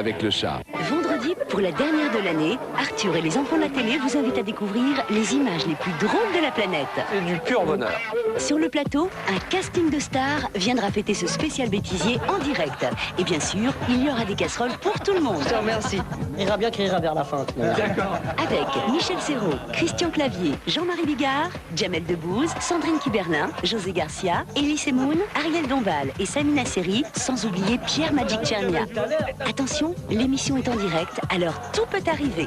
avec le chat. Vendredi, pour la dernière de l'année, Arthur et les enfants de la télé vous invitent à découvrir les images les plus drôles de la planète. C'est du pur bonheur. Sur le plateau, un casting de stars viendra fêter ce spécial bêtisier en direct. Et bien sûr, il y aura des casseroles pour tout le monde. Je te remercie. Ira bien qui ira vers la fin. D'accord. Avec Michel Serrault, Christian Clavier, Jean-Marie Bigard, Jamel Debbouze, Sandrine Kiberlin, José Garcia, Elie Semoun, Ariel Dombal et Samina Seri, sans oublier Pierre Magic Tchernia. Attention, l'émission est en direct, alors tout peut arriver.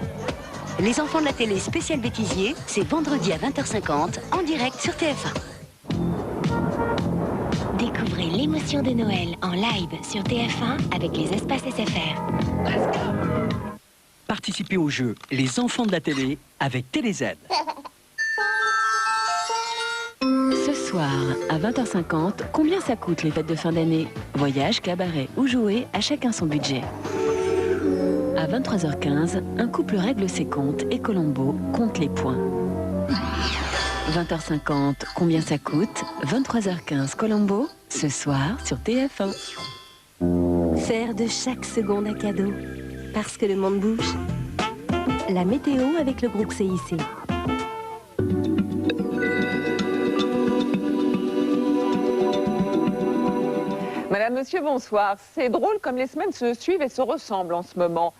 Les enfants de la télé spécial bêtisier, c'est vendredi à 20h50 en direct sur TF1. Découvrez l'émotion de Noël en live sur TF1 avec les espaces SFR. Participez au jeu Les enfants de la télé avec TéléZ. Ce soir, à 20h50, combien ça coûte les fêtes de fin d'année? Voyage, cabaret ou jouer, à chacun son budget. À 23h15, un couple règle ses comptes et Colombo compte les points. 20h50, combien ça coûte? 23h15, Colombo, ce soir sur TF1. Faire de chaque seconde un cadeau, parce que le monde bouge. La météo avec le groupe CIC. Madame, monsieur, bonsoir. C'est drôle comme les semaines se suivent et se ressemblent en ce moment.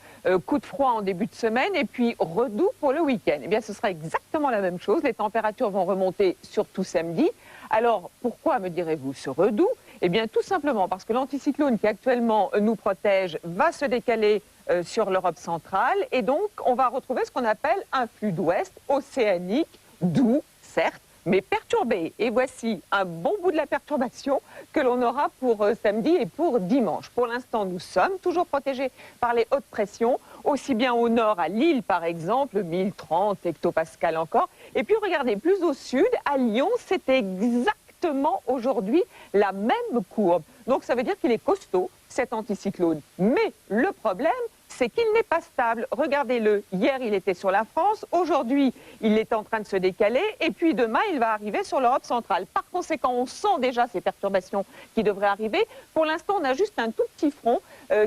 Coup de froid en début de semaine et puis redoux pour le week-end. Eh bien, ce sera exactement la même chose. Les températures vont remonter surtout samedi. Alors, pourquoi, me direz-vous, ce redoux? Eh bien, tout simplement parce que l'anticyclone qui actuellement nous protège va se décaler sur l'Europe centrale. Et donc, on va retrouver ce qu'on appelle un flux d'ouest océanique, doux, certes, mais perturbé. Et voici un bon bout de la perturbation que l'on aura pour samedi et pour dimanche. Pour l'instant, nous sommes toujours protégés par les hautes pressions, aussi bien au nord, à Lille par exemple, 1030 hectopascales encore. Et puis regardez, plus au sud, à Lyon, c'est exactement aujourd'hui la même courbe. Donc ça veut dire qu'il est costaud, cet anticyclone. Mais le problème, c'est qu'il n'est pas stable. Regardez-le, hier il était sur la France, aujourd'hui il est en train de se décaler et puis demain il va arriver sur l'Europe centrale. Par conséquent, on sent déjà ces perturbations qui devraient arriver. Pour l'instant, on a juste un tout petit front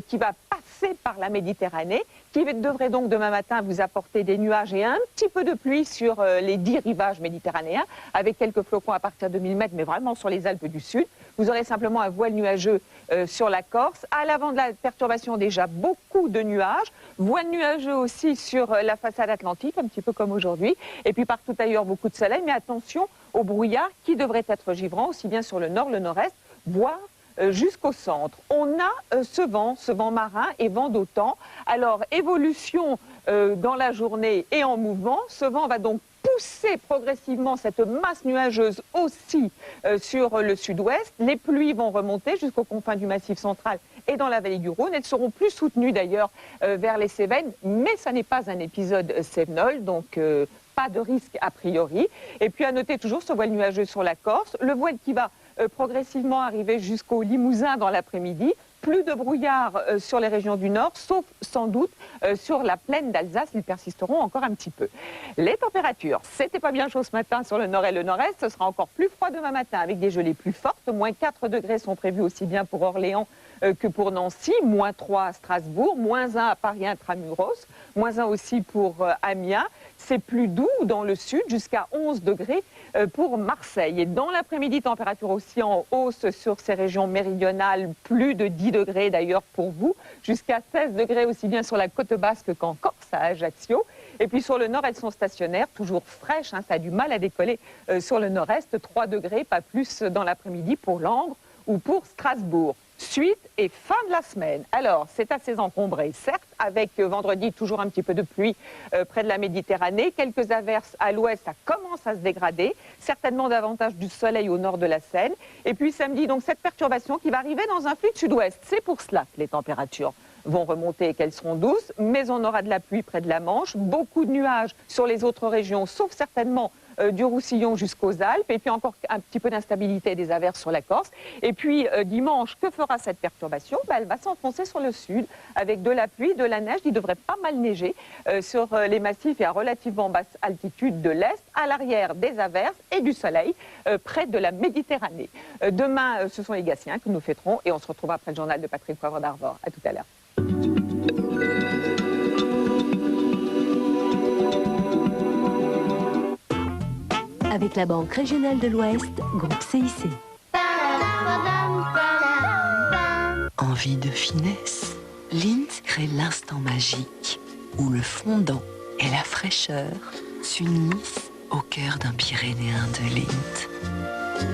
qui va passer par la Méditerranée, qui devrait donc demain matin vous apporter des nuages et un petit peu de pluie sur les 10 rivages méditerranéens, avec quelques flocons à partir de 1000 mètres, mais vraiment sur les Alpes du Sud. Vous aurez simplement un voile nuageux sur la Corse. À l'avant de la perturbation, déjà beaucoup de nuages. Voile nuageux aussi sur la façade atlantique, un petit peu comme aujourd'hui. Et puis partout ailleurs, beaucoup de soleil. Mais attention au brouillard qui devrait être givrant, aussi bien sur le nord, le nord-est, voire jusqu'au centre. On a ce vent marin et vent d'autant. Alors, évolution dans la journée et en mouvement. Ce vent va donc pousser progressivement cette masse nuageuse aussi sur le sud-ouest. Les pluies vont remonter jusqu'aux confins du Massif central et dans la vallée du Rhône. Elles seront plus soutenues d'ailleurs vers les Cévennes, mais ça n'est pas un épisode cévenol, donc pas de risque a priori. Et puis à noter toujours ce voile nuageux sur la Corse, le voile qui va progressivement arriver jusqu'au Limousin dans l'après-midi. Plus de brouillard sur les régions du nord, sauf sans doute sur la plaine d'Alsace. Ils persisteront encore un petit peu. Les températures, c'était pas bien chaud ce matin sur le nord et le nord-est. Ce sera encore plus froid demain matin avec des gelées plus fortes. Moins 4 degrés sont prévus aussi bien pour Orléans que pour Nancy. Moins 3 à Strasbourg. Moins 1 à Paris intramuros. Moins 1 aussi pour Amiens. C'est plus doux dans le sud, jusqu'à 11 degrés pour Marseille. Et dans l'après-midi, température aussi en hausse sur ces régions méridionales, plus de 10 degrés d'ailleurs pour vous, jusqu'à 16 degrés aussi bien sur la côte basque qu'en Corse, à Ajaccio. Et puis sur le nord, elles sont stationnaires, toujours fraîches, hein, ça a du mal à décoller sur le nord-est, 3 degrés, pas plus dans l'après-midi pour Langres ou pour Strasbourg. Suite et fin de la semaine. Alors, c'est assez encombré, certes, avec vendredi toujours un petit peu de pluie près de la Méditerranée. Quelques averses à l'ouest, ça commence à se dégrader. Certainement davantage du soleil au nord de la Seine. Et puis samedi, donc cette perturbation qui va arriver dans un flux de sud-ouest. C'est pour cela que les températures vont remonter et qu'elles seront douces. Mais on aura de la pluie près de la Manche. Beaucoup de nuages sur les autres régions, sauf certainement du Roussillon jusqu'aux Alpes, et puis encore un petit peu d'instabilité et des averses sur la Corse. Et puis dimanche, que fera cette perturbation? Elle va s'enfoncer sur le sud avec de la pluie, de la neige. Il devrait pas mal neiger sur les massifs et à relativement basse altitude de l'Est. À l'arrière, des averses et du soleil près de la Méditerranée. Demain, ce sont les Gassiens que nous fêterons et on se retrouve après le journal de Patrick Poivre d'Arvor. À tout à l'heure. avec la Banque Régionale de l'Ouest, groupe CIC. Envie de finesse, Lindt crée l'instant magique où le fondant et la fraîcheur s'unissent au cœur d'un Pyrénéen de Lindt.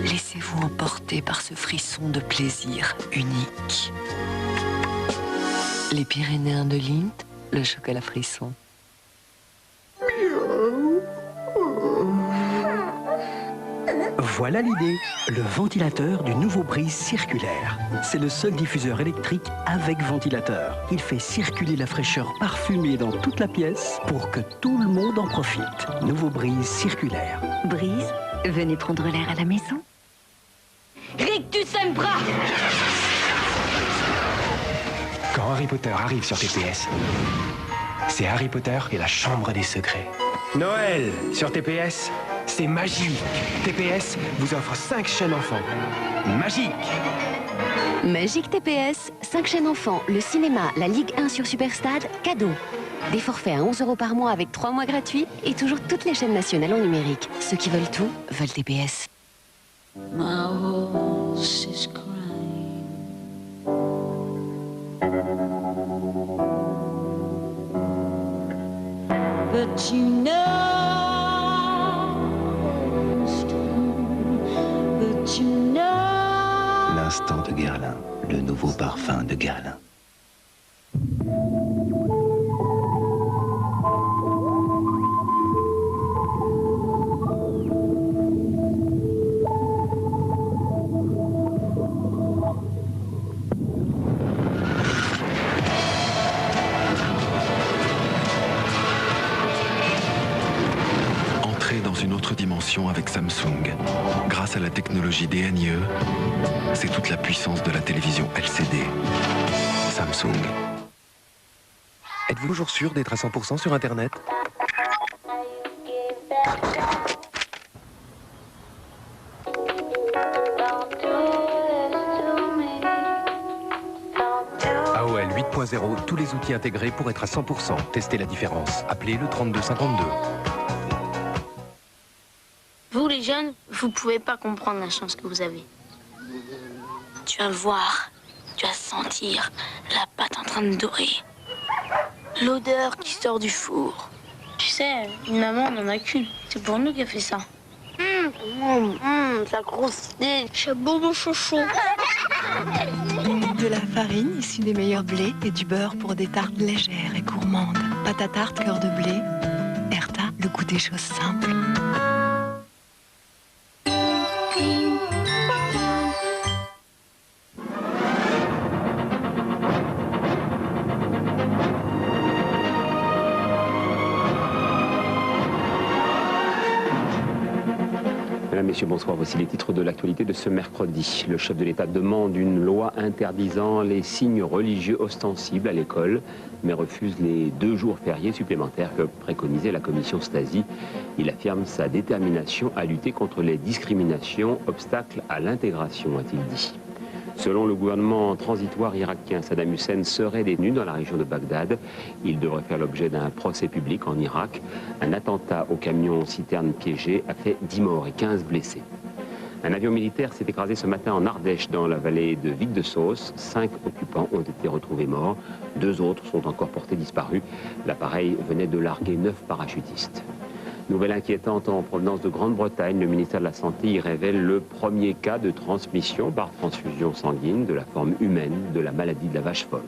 Laissez-vous emporter par ce frisson de plaisir unique. Les Pyrénéens de Lindt, le chocolat frisson. Voilà l'idée, le ventilateur du nouveau Breeze circulaire. C'est le seul diffuseur électrique avec ventilateur. Il fait circuler la fraîcheur parfumée dans toute la pièce pour que tout le monde en profite. Nouveau Breeze circulaire. Breeze, venez prendre l'air à la maison. Rictus Sempra! Quand Harry Potter arrive sur TPS, c'est Harry Potter et la Chambre des Secrets. Noël sur TPS, c'est magique. TPS vous offre 5 chaînes enfants. Magique! Magique TPS, 5 chaînes enfants, le cinéma, la Ligue 1 sur Superstade, cadeau. Des forfaits à 11 € par mois avec 3 mois gratuits et toujours toutes les chaînes nationales en numérique. Ceux qui veulent tout, veulent TPS. My horse is crying. But you know, but you know. L'instant de Guerlain, le nouveau parfum de Guerlain. Dans une autre dimension avec Samsung. Grâce à la technologie DNIE, c'est toute la puissance de la télévision LCD. Samsung. Êtes-vous toujours sûr d'être à 100% sur Internet? AOL 8.0, tous les outils intégrés pour être à 100%. Testez la différence. Appelez le 3252. Vous, les jeunes, vous pouvez pas comprendre la chance que vous avez. Tu vas voir, tu vas sentir la pâte en train de dorer. L'odeur qui sort du four. Tu sais, une maman n'en a qu'une. C'est pour nous qu'elle fait ça. Ça croustille. C'est beau, mon chouchou. De la farine issue des meilleurs blés et du beurre pour des tartes légères et gourmandes. Pâte à tarte cœur de blé. Erta, le goût des choses simples. Mesdames, Messieurs, bonsoir. Voici les titres de l'actualité de ce mercredi. Le chef de l'État demande une loi interdisant les signes religieux ostensibles à l'école, mais refuse les 2 jours fériés supplémentaires que préconisait la commission Stasi. Il affirme sa détermination à lutter contre les discriminations, obstacles à l'intégration, a-t-il dit. Selon le gouvernement transitoire irakien, Saddam Hussein serait détenu dans la région de Bagdad. Il devrait faire l'objet d'un procès public en Irak. Un attentat au camion-citerne piégé a fait 10 morts et 15 blessés. Un avion militaire s'est écrasé ce matin en Ardèche, dans la vallée de Vic-de-Sauce. 5 occupants ont été retrouvés morts. 2 autres sont encore portés disparus. L'appareil venait de larguer 9 parachutistes. Nouvelle inquiétante en provenance de Grande-Bretagne, le ministère de la Santé y révèle le premier cas de transmission par transfusion sanguine de la forme humaine de la maladie de la vache folle.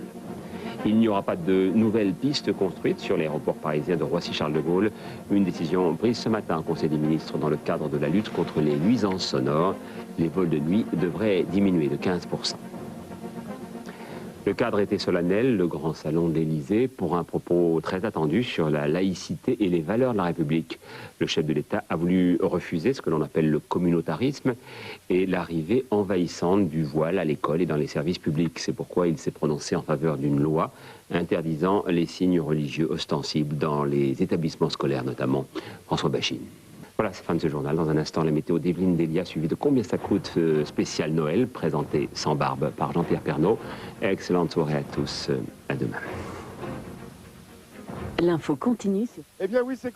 Il n'y aura pas de nouvelles pistes construites sur l'aéroport parisien de Roissy-Charles de Gaulle. Une décision prise ce matin au Conseil des ministres dans le cadre de la lutte contre les nuisances sonores. Les vols de nuit devraient diminuer de 15%. Le cadre était solennel, le grand salon de l'Élysée, pour un propos très attendu sur la laïcité et les valeurs de la République. Le chef de l'État a voulu refuser ce que l'on appelle le communautarisme et l'arrivée envahissante du voile à l'école et dans les services publics. C'est pourquoi il s'est prononcé en faveur d'une loi interdisant les signes religieux ostensibles dans les établissements scolaires, notamment. François Bachine. Voilà, c'est fin de ce journal. Dans un instant, la météo d'Evelyne Delia, suivie de Combien ça coûte spécial Noël, présenté sans barbe par Jean-Pierre Pernaut. Excellente soirée à tous. À demain. L'info continue. Eh bien oui, c'est